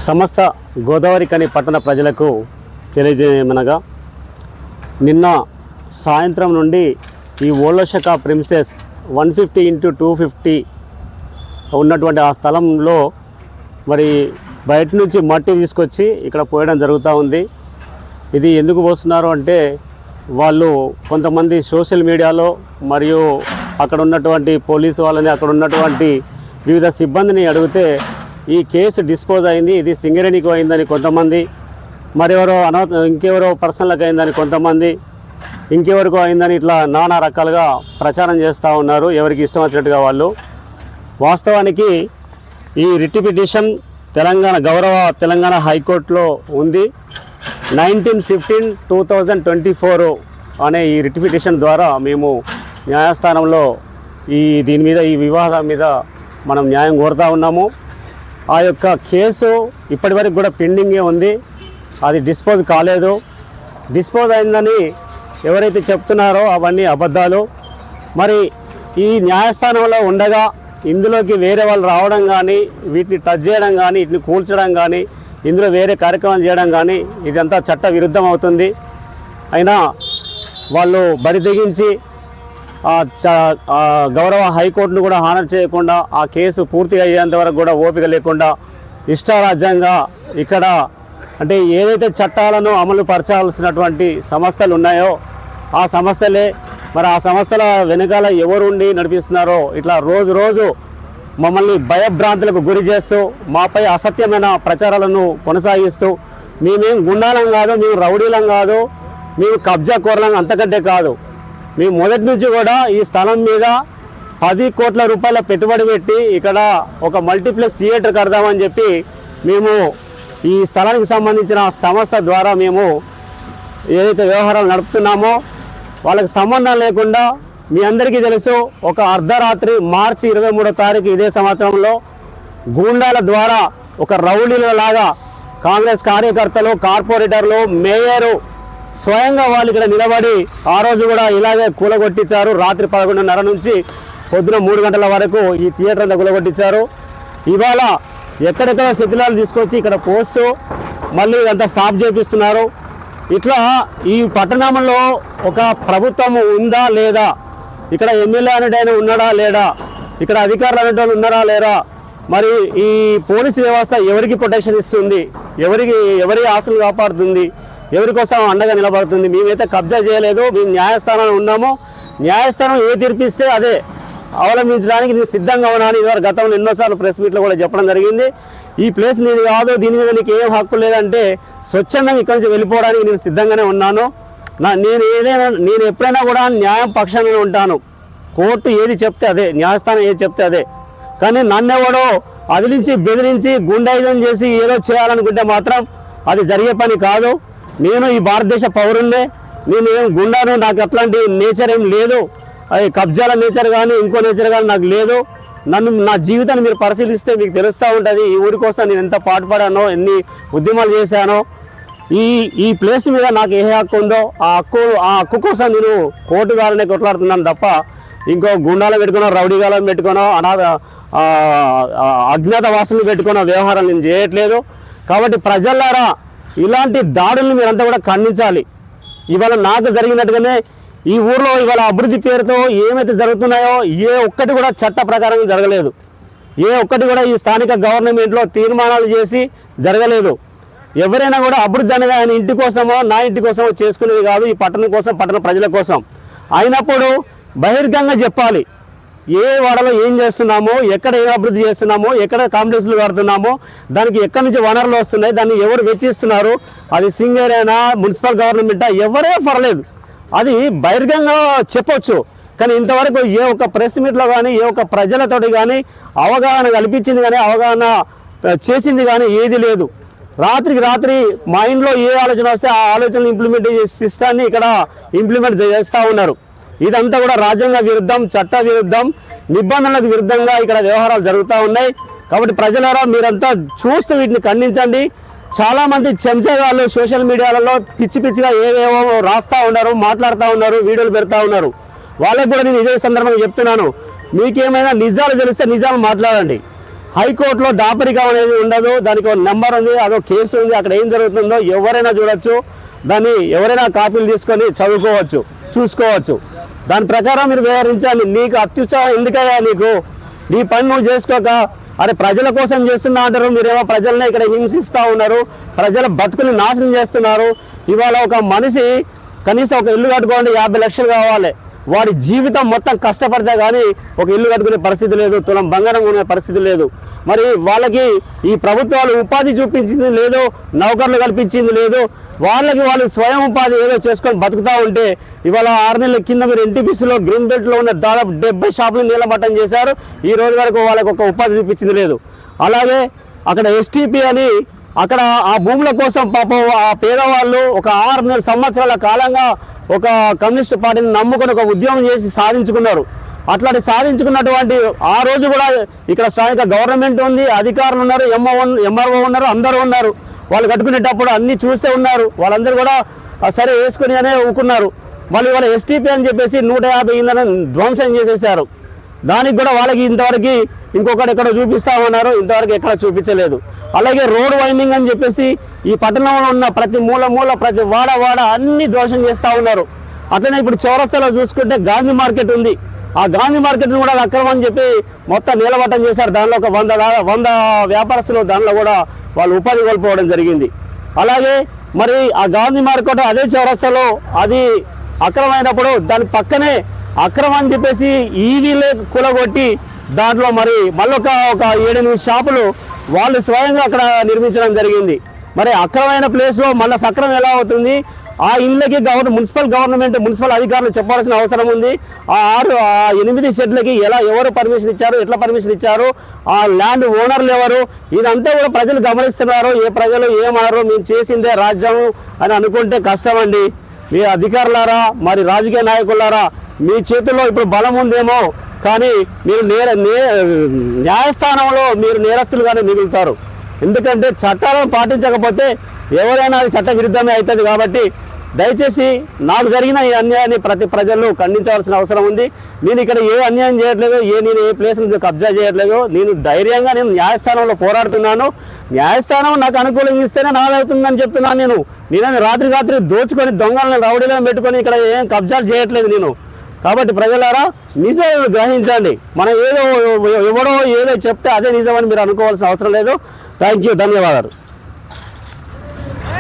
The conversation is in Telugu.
సమస్త గోదావరిఖని పట్టణ ప్రజలకు తెలియజేయమనగా నిన్న సాయంత్రం నుండి ఈ ఓళ్ళశక ప్రిన్సెస్ 150x250 ఉన్నటువంటి ఆ స్థలంలో మరి బయట నుంచి మట్టి తీసుకొచ్చి ఇక్కడ పోయడం జరుగుతూ ఉంది. ఇది ఎందుకు పోస్తున్నారు అంటే వాళ్ళు కొంతమంది సోషల్ మీడియాలో మరియు అక్కడ ఉన్నటువంటి పోలీసు వాళ్ళని అక్కడ ఉన్నటువంటి వివిధ సిబ్బందిని అడిగితే ఈ కేసు డిస్పోజ్ అయింది, ఇది సింగరేణికి అయిందని కొంతమంది, మరెవరో ఇంకెవరో పర్సనల్కి అయిందని కొంతమంది, ఇంకెవరికో అయిందని ఇట్లా నానా రకాలుగా ప్రచారం చేస్తూ ఉన్నారు ఎవరికి ఇష్టం వచ్చినట్టుగా వాళ్ళు. వాస్తవానికి ఈ రిట్ పిటిషన్ తెలంగాణ హైకోర్టులో ఉంది. 19/15/2024 అనే ఈ రిట్ పిటిషన్ ద్వారా మేము న్యాయస్థానంలో ఈ వివాదం మీద మనం న్యాయం కోరుతూ ఉన్నాము. ఆ యొక్క కేసు ఇప్పటివరకు కూడా పెండింగే ఉంది, అది డిస్పోజ్ కాలేదు. డిస్పోజ్ అయిందని ఎవరైతే చెప్తున్నారో అవన్నీ అబద్ధాలు. మరి ఈ న్యాయస్థానంలో ఉండగా ఇందులోకి వేరే వాళ్ళు రావడం కానీ, వీటిని టచ్ చేయడం కానీ, వీటిని కూల్చడం కానీ, ఇందులో వేరే కార్యక్రమం చేయడం కానీ ఇదంతా చట్ట విరుద్ధం అవుతుంది. అయినా వాళ్ళు బరి తెగించి గౌరవ హైకోర్టును కూడా హానర్ చేయకుండా ఆ కేసు పూర్తిగా అయ్యేంత వరకు కూడా ఓపిక లేకుండా ఇష్టారాజ్యంగా ఇక్కడ అంటే ఏదైతే చట్టాలను అమలు పరచాల్సినటువంటి సంస్థలు ఉన్నాయో ఆ సంస్థలే మరి ఆ సంస్థల వెనకాల ఎవరుండి నడిపిస్తున్నారో ఇట్లా రోజు మమ్మల్ని భయభ్రాంతులకు గురి చేస్తూ మాపై అసత్యమైన ప్రచారాలను కొనసాగిస్తూ మేమేం గుండాలం కాదు, మేము రౌడీలం కాదు, మేము కబ్జా కోరలం, అంతకంటే కాదు. మేము మొదటి నుంచి కూడా ఈ స్థలం మీద 10 కోట్ల రూపాయల పెట్టుబడి పెట్టి ఇక్కడ ఒక మల్టీప్లెక్స్ థియేటర్ కడదామని చెప్పి మేము ఈ స్థలానికి సంబంధించిన సంస్థ ద్వారా మేము ఏదైతే వ్యవహారాలు నడుపుతున్నామో వాళ్ళకి సంబంధం లేకుండా మీ అందరికీ తెలుసు ఒక అర్ధరాత్రి మార్చి 23వ తారీఖు ఇదే సంవత్సరంలో గూండాల ద్వారా ఒక రౌడీలలాగా కాంగ్రెస్ కార్యకర్తలు, కార్పొరేటర్లు, మేయరు స్వయంగా వాళ్ళు ఇక్కడ నిలబడి ఆ రోజు కూడా ఇలాగే కూలగొట్టించారు. రాత్రి 11:30 నుంచి పొద్దున 3 గంటల వరకు ఈ థియేటర్ అంతా కూలగొట్టించారు. ఇవాళ ఎక్కడెక్కడ శిథిలాలు తీసుకొచ్చి ఇక్కడ పోస్తూ మళ్ళీ ఇదంతా స్టాప్ చేపిస్తున్నారు. ఇట్లా ఈ పట్టణంలో ఒక ప్రభుత్వం ఉందా లేదా, ఇక్కడ ఎమ్మెల్యే అనేటైనా ఉన్నాడా లేడా, ఇక్కడ అధికారులు అనేటోళ్ళు ఉన్నారా లేరా, మరి ఈ పోలీసు వ్యవస్థ ఎవరికి ప్రొటెక్షన్ ఇస్తుంది, ఎవరి ఆస్తులు కాపాడుతుంది, ఎవరి కోసం అండగా నిలబడుతుంది. మేమైతే కబ్జా చేయలేదు, మేము న్యాయస్థానంలో ఉన్నాము. న్యాయస్థానం ఏ తీర్పిస్తే అదే అవలంబించడానికి నేను సిద్ధంగా ఉన్నాను. ఇదివరకు గతంలో ఎన్నోసార్లు ప్రెస్ మీట్లో కూడా చెప్పడం జరిగింది. ఈ ప్లేస్ నీది కాదు, దీని మీద నీకు ఏం హక్కు లేదంటే స్వచ్ఛందంగా ఇక్కడి నుంచి వెళ్ళిపోవడానికి నేను సిద్ధంగానే ఉన్నాను. నేను ఎప్పుడైనా కూడా న్యాయం పక్షానే ఉంటాను. కోర్టు ఏది చెప్తే అదే, న్యాయస్థానం ఏది చెప్తే అదే. కానీ నన్నెవడో అదిలించి బెదిరించి గుండాయుధం చేసి ఏదో చేయాలనుకుంటే మాత్రం అది జరిగే పని కాదు. నేను ఈ భారతదేశ పౌరున్నే, నేను ఏం గుండాను, నాకు అట్లాంటి నేచర్ ఏం లేదు. అది కబ్జాల నేచర్ కానీ ఇంకో నేచర్ కానీ నాకు లేదు. నా జీవితాన్ని మీరు పరిశీలిస్తే మీకు తెలుస్తూ ఉంటుంది ఈ ఊరి కోసం నేను ఎంత పాటుపడానో, ఎన్ని ఉద్యమాలు చేశానో. ఈ ప్లేస్ మీద నాకు ఏ హక్కు ఉందో ఆ హక్కు కోసం నేను కోర్టు ద్వారానే కొట్లాడుతున్నాను తప్ప ఇంకో గుండాలు పెట్టుకునో, రౌడీగాలను పెట్టుకునో, అజ్ఞాత వాసులు పెట్టుకున్న వ్యవహారాలు నేను చేయట్లేదు. కాబట్టి ప్రజలారా ఇలాంటి దాడులను మీరంతా కూడా ఖండించాలి. ఇవాళ నాకు జరిగినట్టుగానే ఈ ఊర్లో ఇవాళ అభివృద్ధి పేరుతో ఏమైతే జరుగుతున్నాయో ఏ ఒక్కటి కూడా చట్ట ప్రకారంగా జరగలేదు. ఏ ఒక్కటి కూడా ఈ స్థానిక గవర్నమెంట్లో తీర్మానాలు చేసి జరగలేదు. ఎవరైనా కూడా అభివృద్ధి అనేది ఆయన ఇంటి కోసమో నా ఇంటి కోసమో చేసుకునేది కాదు, ఈ పట్టణం కోసం, పట్టణ ప్రజల కోసం. అయినప్పుడు బహిర్గంగా చెప్పాలి ఏ వాడలో ఏం చేస్తున్నామో, ఎక్కడ ఏం అభివృద్ధి చేస్తున్నామో, ఎక్కడ కాంప్లెక్స్లు కడుతున్నామో, దానికి ఎక్కడి నుంచి వనరులు వస్తున్నాయి, దాన్ని ఎవరు వెచ్చిస్తున్నారు, అది సింగరేనా, మున్సిపల్ గవర్నమెంటా, ఎవరే పర్లేదు, అది బహిర్గంగా చెప్పొచ్చు. కానీ ఇంతవరకు ఏ ఒక్క ప్రెస్ మీట్లో కానీ ఏ ఒక్క ప్రజలతోటి కానీ అవగాహన కల్పించింది కానీ అవగాహన చేసింది కానీ ఏది లేదు. రాత్రికి రాత్రి మైండ్లో ఏ ఆలోచన వస్తే ఆ ఆలోచనలు ఇంప్లిమెంట్ సిస్టాన్ని ఇక్కడ ఇంప్లిమెంట్ చేస్తూ ఉన్నారు. ఇదంతా కూడా రాజ్యాంగ విరుద్ధం, చట్ట విరుద్ధం, నిబంధనలకు విరుద్ధంగా ఇక్కడ వ్యవహారాలు జరుగుతూ ఉన్నాయి. కాబట్టి ప్రజలారా మీరంతా చూస్తూ వీటిని ఖండించండి. చాలామంది చెంచగాళ్ళు సోషల్ మీడియాలలో పిచ్చిగా ఏవేవో రాస్తూ ఉన్నారు, మాట్లాడుతూ ఉన్నారు, వీడియోలు పెడతా ఉన్నారు. వాళ్ళకి కూడా నేను ఇదే సందర్భంగా చెప్తున్నాను, మీకేమైనా నిజాలు తెలిస్తే నిజాలు మాట్లాడండి. హైకోర్టులో దాపరికం అనేది ఉండదు, దానికి ఒక నెంబర్ ఉంది, అదో కేసు ఉంది, అక్కడ ఏం జరుగుతుందో ఎవరైనా చూడొచ్చు, దాన్ని ఎవరైనా కాపీలు తీసుకొని చదువుకోవచ్చు, చూసుకోవచ్చు. దాని ప్రకారం మీరు వ్యవహరించాలి. నీకు అత్యుత్సాహం ఎందుకయ్యా? నీకు నీ పని నువ్వు చేసుకోక అరే ప్రజల కోసం చేస్తున్నా అంటారు, మీరేమో ప్రజల్ని ఇక్కడ హింసిస్తూ ఉన్నారు, ప్రజల బతుకుని నాశనం చేస్తున్నారు. ఇవాళ ఒక మనిషి కనీసం ఒక ఇల్లు కట్టుకోండి 50 లక్షలు కావాలి, వాడి జీవితం మొత్తం కష్టపడితే కానీ ఒక ఇల్లు కట్టుకునే పరిస్థితి లేదు, తులం బంగారం కొనే పరిస్థితి లేదు. మరి వాళ్ళకి ఈ ప్రభుత్వాలు ఉపాధి చూపించింది లేదు, నౌకర్లు కల్పించింది లేదు, వాళ్ళు స్వయం ఉపాధి ఏదో చేసుకొని బతుకుతూ ఉంటే ఇవాళ 6 నెలల కింద మీరు ఎన్టీపీసీలో గ్రీన్ బెల్ట్లో ఉన్న దాదాపు 70 షాపులు నీలమట్టం చేశారు, ఈ రోజు వరకు వాళ్ళకి ఒక ఉపాధి చూపించింది లేదు. అలాగే అక్కడ ఎస్టీపీ అని అక్కడ ఆ భూముల కోసం పాపం ఆ పేదవాళ్ళు ఒక 6 సంవత్సరాల కాలంగా ఒక కమ్యూనిస్ట్ పార్టీని నమ్ముకొని ఒక ఉద్యమం చేసి సాధించుకున్నారు. అట్లాంటి సాధించుకున్నటువంటి ఆ రోజు కూడా ఇక్కడ స్థానిక గవర్నమెంట్ ఉంది, అధికారులు ఉన్నారు, ఎంఆర్ఓ ఉన్నారు, అందరూ ఉన్నారు. వాళ్ళు కట్టుకునేటప్పుడు అన్నీ చూస్తే ఉన్నారు, వాళ్ళందరూ కూడా సరే వేసుకుని అనే ఊకున్నారు. మళ్ళీ వాళ్ళ ఎస్టీపీ అని చెప్పేసి 150 ఇళ్ళను ధ్వంసం చేసేసారు. దానికి కూడా వాళ్ళకి ఇంతవరకు ఇంకొకటి ఎక్కడ చూపిస్తామన్నారు, ఇంతవరకు ఎక్కడ చూపించలేదు. అలాగే రోడ్ వైండింగ్ అని చెప్పేసి ఈ పట్టణంలో ఉన్న ప్రతి మూల ప్రతి వాడ అన్ని ధ్వంసం చేస్తూ ఉన్నారు. అట్లనే ఇప్పుడు చౌరస్తాలో చూసుకుంటే గాంధీ మార్కెట్ ఉంది, ఆ గాంధీ మార్కెట్ను కూడా అక్రమం అని చెప్పి మొత్తం నీలబట్టం చేశారు. దానిలో ఒక 100 వ్యాపారస్తులు దానిలో కూడా వాళ్ళు ఉపాధి కోల్పోవడం జరిగింది. అలాగే మరి ఆ గాంధీ మార్కెట్ అదే చౌరస్తాలో అది అక్రమైనప్పుడు దాని పక్కనే అక్రమం అని చెప్పేసి ఈవీలే కూలగొట్టి దాంట్లో మరి మళ్ళొక 7-8 షాపులు వాళ్ళు స్వయంగా అక్కడ నిర్మించడం జరిగింది. మరి అక్రమైన ప్లేస్లో మళ్ళీ సక్రమం ఎలా అవుతుంది? ఆ ఇళ్ళకి మున్సిపల్ అధికారులు చెప్పాల్సిన అవసరం ఉంది. ఆ 8 షెడ్లకి ఎవరు పర్మిషన్ ఇచ్చారు, ఎట్లా పర్మిషన్ ఇచ్చారు, ఆ ల్యాండ్ ఓనర్లు ఎవరు, ఇదంతా కూడా ప్రజలు గమనిస్తున్నారు. ఏ ప్రజలు ఏమన్నారు, మేము చేసిందే రాజ్యం అని అనుకుంటే కష్టం అండి. మీ అధికారులారా, మరి రాజకీయ నాయకులారా, మీ చేతుల్లో ఇప్పుడు బలం ఉందేమో, కానీ మీరు న్యాయస్థానంలో మీరు నేరస్తులుగానే మిగులుతారు. ఎందుకంటే చట్టాలను పాటించకపోతే ఎవరైనా అది చట్ట విరుద్ధమే అవుతుంది. కాబట్టి దయచేసి నాకు జరిగిన ఈ అన్యాయాన్ని ప్రతి ప్రజలు ఖండించవలసిన అవసరం ఉంది. నేను ఇక్కడ ఏ అన్యాయం చేయట్లేదు, నేను ఏ ప్లేస్ నుంచి కబ్జా చేయట్లేదు. నేను ధైర్యంగా న్యాయస్థానంలో పోరాడుతున్నాను. న్యాయస్థానం నాకు అనుకూలంగా ఇస్తేనే నాదవుతుందని చెప్తున్నాను. నేనేది రాత్రి దోచుకొని దొంగలను రౌడీలను పెట్టుకొని ఇక్కడ ఏం కబ్జాలు చేయట్లేదు నేను. కాబట్టి ప్రజలారా నిజాలను గ్రహించండి. మనం ఎవడో ఏదో చెప్తే అదే నిజమని మీరు అనుకోవాల్సిన అవసరం లేదు. థ్యాంక్ యూ, ధన్యవాదాలు.